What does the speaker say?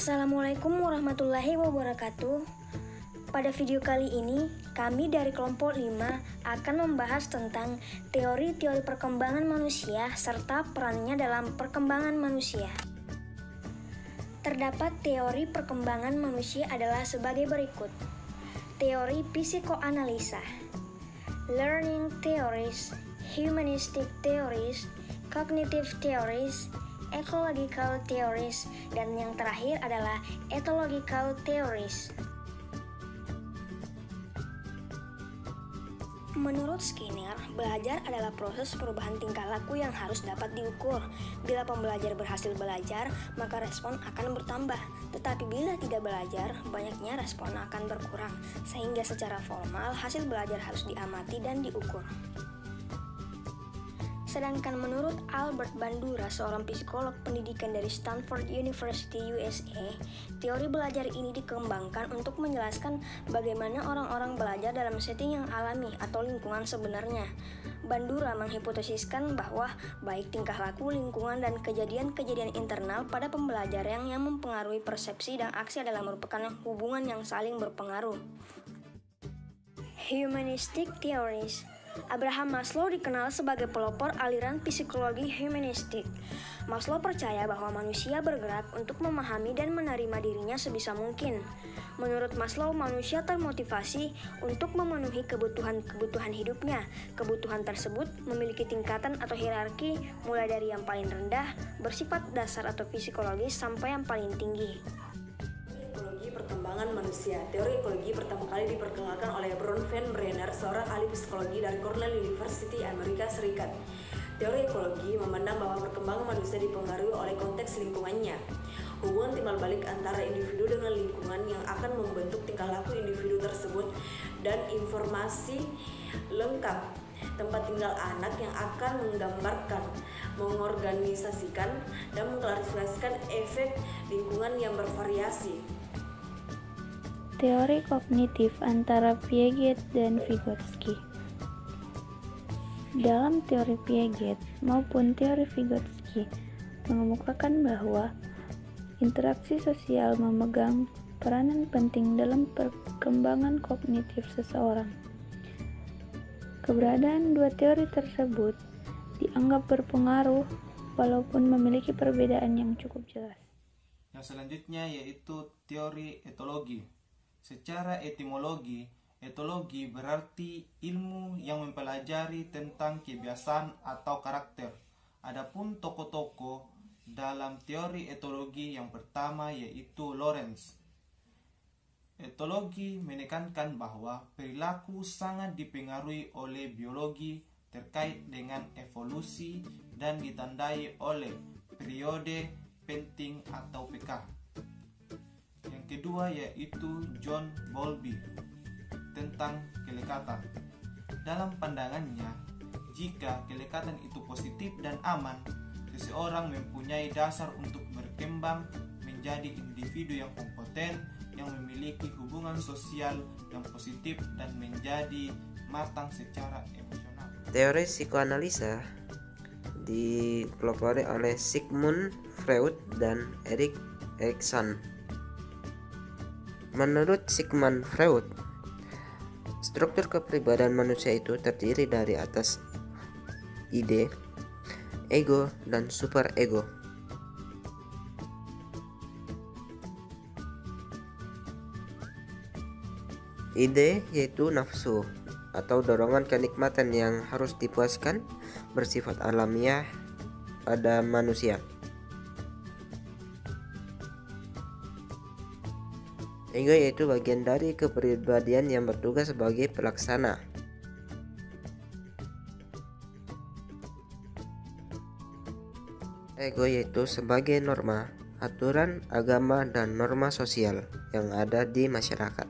Assalamualaikum warahmatullahi wabarakatuh. Pada video kali ini, kami dari kelompok 5 akan membahas tentang teori-teori perkembangan manusia serta perannya dalam perkembangan manusia. Terdapat teori perkembangan manusia adalah sebagai berikut. Teori psikoanalisa, learning theories, humanistic theories, cognitive theories, ecological theories, dan yang terakhir adalah ethological theories. Menurut Skinner, belajar adalah proses perubahan tingkah laku yang harus dapat diukur. Bila pembelajar berhasil belajar, maka respon akan bertambah. Tetapi bila tidak belajar, banyaknya respon akan berkurang, sehingga secara formal hasil belajar harus diamati dan diukur. Sedangkan menurut Albert Bandura, seorang psikolog pendidikan dari Stanford University, USA, teori belajar ini dikembangkan untuk menjelaskan bagaimana orang-orang belajar dalam setting yang alami atau lingkungan sebenarnya. Bandura menghipotesiskan bahwa baik tingkah laku, lingkungan, dan kejadian-kejadian internal pada pembelajar yang mempengaruhi persepsi dan aksi adalah merupakan hubungan yang saling berpengaruh. Humanistic theories. Abraham Maslow dikenal sebagai pelopor aliran psikologi humanistik. Maslow percaya bahwa manusia bergerak untuk memahami dan menerima dirinya sebisa mungkin. Menurut Maslow, manusia termotivasi untuk memenuhi kebutuhan hidupnya. Kebutuhan tersebut memiliki tingkatan atau hierarki, mulai dari yang paling rendah, bersifat dasar atau psikologis, sampai yang paling tinggi. Perkembangan manusia. Teori ekologi pertama kali diperkenalkan oleh Brown Van Brenner, seorang ahli psikologi dari Cornell University, Amerika Serikat. Teori ekologi memandang bahwa perkembangan manusia dipengaruhi oleh konteks lingkungannya. Hubungan timbal balik antara individu dengan lingkungan yang akan membentuk tingkah laku individu tersebut, dan informasi lengkap tempat tinggal anak yang akan menggambarkan, mengorganisasikan, dan mengklarifikasikan efek lingkungan yang bervariasi. Teori kognitif antara Piaget dan Vygotsky. Dalam teori Piaget maupun teori Vygotsky mengemukakan bahwa interaksi sosial memegang peranan penting dalam perkembangan kognitif seseorang. Keberadaan dua teori tersebut dianggap berpengaruh walaupun memiliki perbedaan yang cukup jelas. Yang selanjutnya yaitu teori etologi. Secara etimologi, etologi berarti ilmu yang mempelajari tentang kebiasaan atau karakter. Adapun tokoh-tokoh dalam teori etologi yang pertama yaitu Lorenz. Etologi menekankan bahwa perilaku sangat dipengaruhi oleh biologi terkait dengan evolusi dan ditandai oleh periode penting atau PK. Yang kedua yaitu John Bowlby tentang kelekatan. Dalam pandangannya, jika kelekatan itu positif dan aman, seseorang mempunyai dasar untuk berkembang menjadi individu yang kompeten, yang memiliki hubungan sosial yang positif dan menjadi matang secara emosional. Teori psikoanalisa dipelopori oleh Sigmund Freud dan Erik Erikson. Menurut Sigmund Freud, struktur kepribadian manusia itu terdiri dari atas ide, ego, dan superego. Ide yaitu nafsu atau dorongan kenikmatan yang harus dipuaskan, bersifat alamiah pada manusia. Ego yaitu bagian dari kepribadian yang bertugas sebagai pelaksana. Ego yaitu sebagai norma, aturan agama, dan norma sosial yang ada di masyarakat.